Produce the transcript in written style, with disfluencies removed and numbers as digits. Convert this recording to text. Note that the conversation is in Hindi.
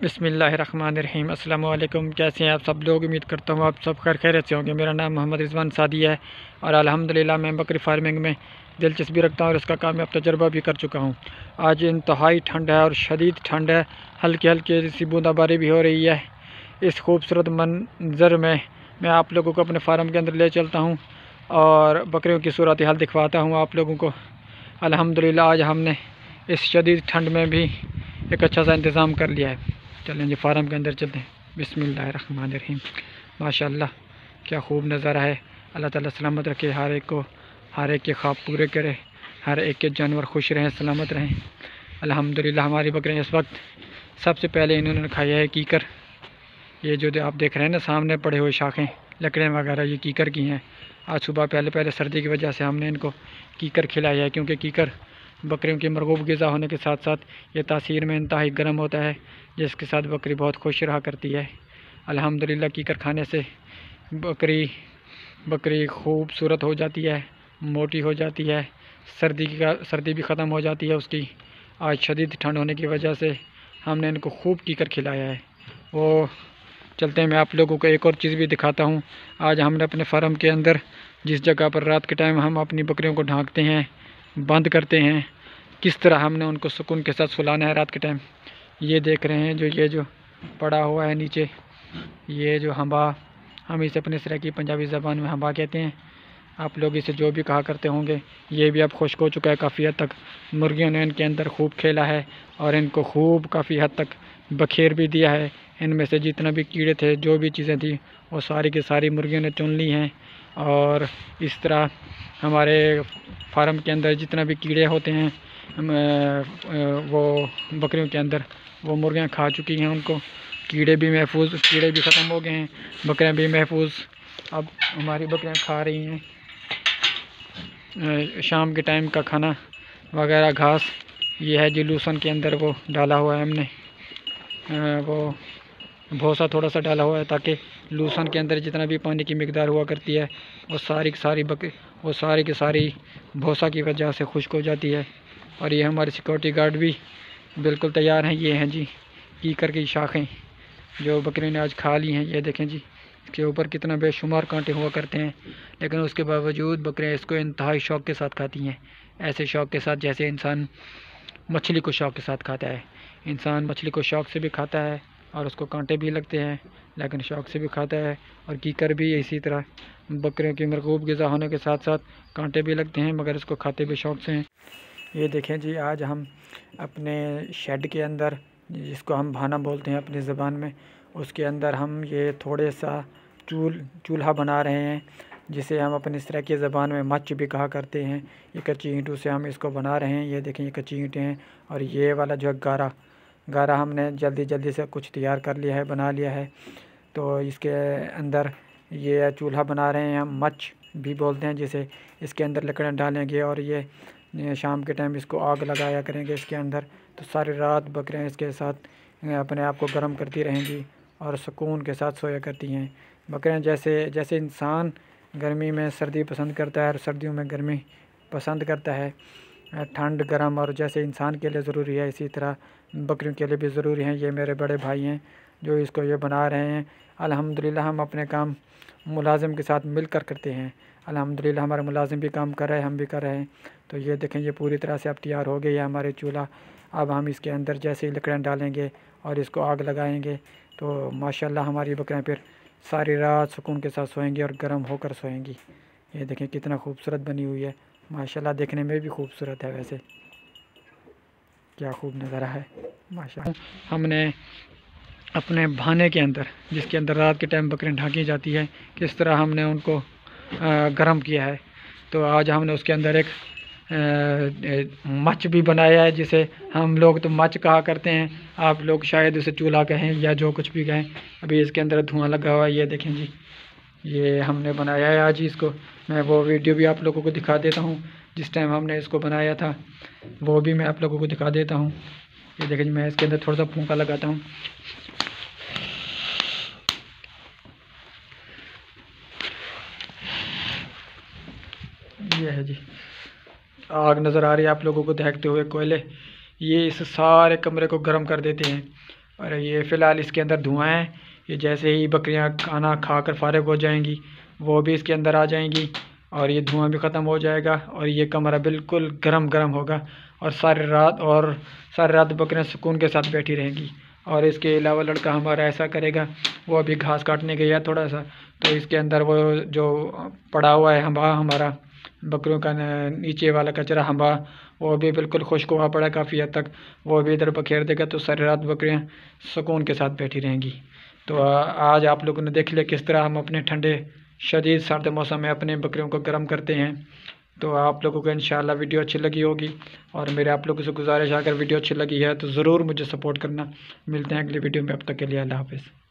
बिस्मिल्लाहिर्रहमानिर्रहीम। अस्सलाम वालेकुम। कैसे हैं आप सब लोग? उम्मीद करता हूँ आप सब खैरियत से होंगे। मेरा नाम मोहम्मद रिजवान सादी है और अल्हम्दुलिल्लाह मैं बकरी फार्मिंग में दिलचस्पी रखता हूँ और इसका कामयाब तजुर्बा भी कर चुका हूँ। आज इंतहाई ठंड है और शदीद ठंड है, हल्की हल्की सी बूंदाबांदी भी हो रही है। इस खूबसूरत मंज़र में मैं आप लोगों को अपने फार्म के अंदर ले चलता हूँ और बकरियों की सूरत हाल दिखवाता हूँ आप लोगों को। अल्हम्दुलिल्लाह आज हमने इस शदीद ठंड में भी एक अच्छा सा इंतज़ाम कर लिया है। चलें जी फार्म के अंदर चलते हैं। बिस्मिल्लाहिर्रहमानिर्रहीम। माशाल्लाह क्या खूब नज़ारा है। अल्लाह ताला सलामत रखे हर एक को, हर एक के ख्वाब पूरे करे, हर एक के जानवर खुश रहें, सलामत रहें। अल्हम्दुलिल्लाह हमारी बकरियाँ इस वक्त सबसे पहले इन्होंने खाया है कीकर। ये जो आप देख रहे हैं ना सामने पड़े हुए शाखें लकड़ें वगैरह, ये कीकर की हैं। आज सुबह पहले सर्दी की वजह से हमने इनको कीकर खिलाया है, क्योंकि कीकर बकरियों की मरगूब ग़िज़ा होने के साथ साथ ये तासीर में इंतहाई गर्म होता है, जिसके साथ बकरी बहुत खुश रहा करती है। अल्हम्दुलिल्लाह कीकर खाने से बकरी खूबसूरत हो जाती है, मोटी हो जाती है, सर्दी भी ख़त्म हो जाती है उसकी। आज शदीद ठंड होने की वजह से हमने इनको खूब कीकर खिलाया है। वो चलते हैं, मैं आप लोगों को एक और चीज़ भी दिखाता हूँ। आज हमने अपने फार्म के अंदर जिस जगह पर रात के टाइम हम अपनी बकरियों को ढांकते हैं, बंद करते हैं, किस तरह हमने उनको सुकून के साथ सुलाना है रात के टाइम। ये देख रहे हैं ये जो पड़ा हुआ है नीचे, ये जो हंबा, हम इसे अपने सराइकी पंजाबी ज़बान में हंबा कहते हैं। आप लोग इसे जो भी कहा करते होंगे। ये भी अब खुश्क हो चुका है काफ़ी हद तक। मुर्गियों ने इनके अंदर खूब खेला है और इनको खूब काफ़ी हद तक बखेर भी दिया है। इनमें से जितना भी कीड़े थे, जो भी चीज़ें थी, वो सारी की सारी मुर्गियों ने चुन ली हैं। और इस तरह हमारे फार्म के अंदर जितना भी कीड़े होते हैं वो बकरियों के अंदर वो मुर्गियाँ खा चुकी हैं उनको। कीड़े भी ख़त्म हो गए हैं, बकरियाँ भी महफूज अब हमारी बकरियाँ खा रही हैं। शाम के टाइम का खाना वगैरह घास ये है जी लूसन के अंदर वो डाला हुआ है हमने। वो भूसा थोड़ा सा डाला हुआ है ताकि लूसन के अंदर जितना भी पानी की मिकदार हुआ करती है वो सारी की सारी भूसा की वजह से खुश्क हो जाती है। और ये हमारे सिक्योरिटी गार्ड भी बिल्कुल तैयार हैं। ये हैं जी कीकर की शाखें जो बकरियों ने आज खा ली हैं। ये देखें जी, इसके ऊपर कितना बेशुमार कांटे हुआ करते हैं, लेकिन उसके बावजूद बकरियां इसको इंतहाई शौक़ के साथ खाती हैं। ऐसे शौक़ के साथ जैसे इंसान मछली को शौक़ के साथ खाता है। इंसान मछली को शौक़ से भी खाता है और उसको कांटे भी लगते हैं, लेकिन शौक़ से भी खाता है। और कीकर भी इसी तरह बकरियों की मरगूब ग़िज़ा होने के साथ साथ कांटे भी लगते हैं, मगर इसको खाते भी शौक़ से हैं। ये देखें जी, आज हम अपने शेड के अंदर, जिसको हम भाना बोलते हैं अपनी ज़बान में, उसके अंदर हम ये थोड़े सा चूल्हा बना रहे हैं, जिसे हम अपनी सराइकी ज़बान में मच भी कहा करते हैं। ये कच्ची ईंटों से हम इसको बना रहे हैं। ये देखें, ये कच्ची ईंटें हैं और ये वाला जो है गारा हमने जल्दी से कुछ तैयार कर लिया है, बना लिया है। तो इसके अंदर ये चूल्हा बना रहे हैं, हम मच भी बोलते हैं जिसे। इसके अंदर लकड़ियाँ डालेंगे और ये शाम के टाइम इसको आग लगाया करेंगे इसके अंदर, तो सारी रात बकरियाँ इसके साथ अपने आप को गर्म करती रहेंगी और सुकून के साथ सोया करती हैं। बकरियाँ जैसे इंसान गर्मी में सर्दी पसंद करता है और सर्दियों में गर्मी पसंद करता है, ठंड गर्म, और जैसे इंसान के लिए ज़रूरी है इसी तरह बकरियों के लिए भी ज़रूरी है। ये मेरे बड़े भाई हैं जो इसको ये बना रहे हैं। अल्हम्दुलिल्लाह हम अपने काम मुलाजिम के साथ मिलकर करते हैं। अल्हम्दुलिल्लाह हमारे मुलाजिम भी काम कर रहे हैं, हम भी कर रहे हैं। तो ये देखें, ये पूरी तरह से अब तैयार हो गई है हमारे चूल्हा। अब हम इसके अंदर जैसे ही लकड़ियाँ डालेंगे और इसको आग लगाएंगे तो माशाल्लाह हमारी बकरियाँ फिर सारी रात सुकून के साथ सोएंगी और गर्म होकर सोएंगी। ये देखें कितना खूबसूरत बनी हुई है, माशाल्लाह देखने में भी खूबसूरत है। वैसे क्या खूब नज़ारा है माशाल्लाह। हमने अपने भाने के अंदर, जिसके अंदर रात के टाइम बकरियाँ ढांकी जाती है, किस तरह हमने उनको गर्म किया है। तो आज हमने उसके अंदर एक मच भी बनाया है, जिसे हम लोग तो मच कहा करते हैं, आप लोग शायद उसे चूल्हा कहें या जो कुछ भी कहें। अभी इसके अंदर धुआं लगा हुआ है। ये देखें जी, ये हमने बनाया है आज ही इसको। मैं वो वीडियो भी आप लोगों को दिखा देता हूँ जिस टाइम हमने इसको बनाया था, वो भी मैं आप लोगों को दिखा देता हूँ। ये देखें जी, मैं इसके अंदर थोड़ा सा फूंका लगाता हूँ। ये है जी, आग नज़र आ रही है आप लोगों को दहकते हुए कोयले। ये इस सारे कमरे को गर्म कर देते हैं। और ये फ़िलहाल इसके अंदर धुआं है। ये जैसे ही बकरियां खाना खाकर फारिग हो जाएंगी वो भी इसके अंदर आ जाएंगी और ये धुआं भी ख़त्म हो जाएगा और ये कमरा बिल्कुल गरम गरम होगा और सारी रात बकरियां सुकून के साथ बैठी रहेंगी। और इसके अलावा लड़का हमारा ऐसा करेगा, वो अभी घास काटने गया थोड़ा सा, तो इसके अंदर वो जो पड़ा हुआ है हंबा हमारा बकरियों का नीचे वाला कचरा हंबा, वो भी बिल्कुल खुश्क हुआ पड़ा है काफ़ी हद तक, वो भी इधर बखेर देगा तो सारी रात बकरियां सुकून के साथ बैठी रहेंगी। तो आज आप लोगों ने देख लिया किस तरह हम अपने ठंडे शदीद सर्द मौसम में अपने बकरियों को गर्म करते हैं। तो आप लोगों को इंशाल्लाह वीडियो अच्छी लगी होगी और मेरे आप लोगों से गुजारिश है अगर वीडियो अच्छी लगी है तो ज़रूर मुझे सपोर्ट करना। मिलते हैं अगली वीडियो में, अब तक के लिए अल्लाह हाफ़िज़।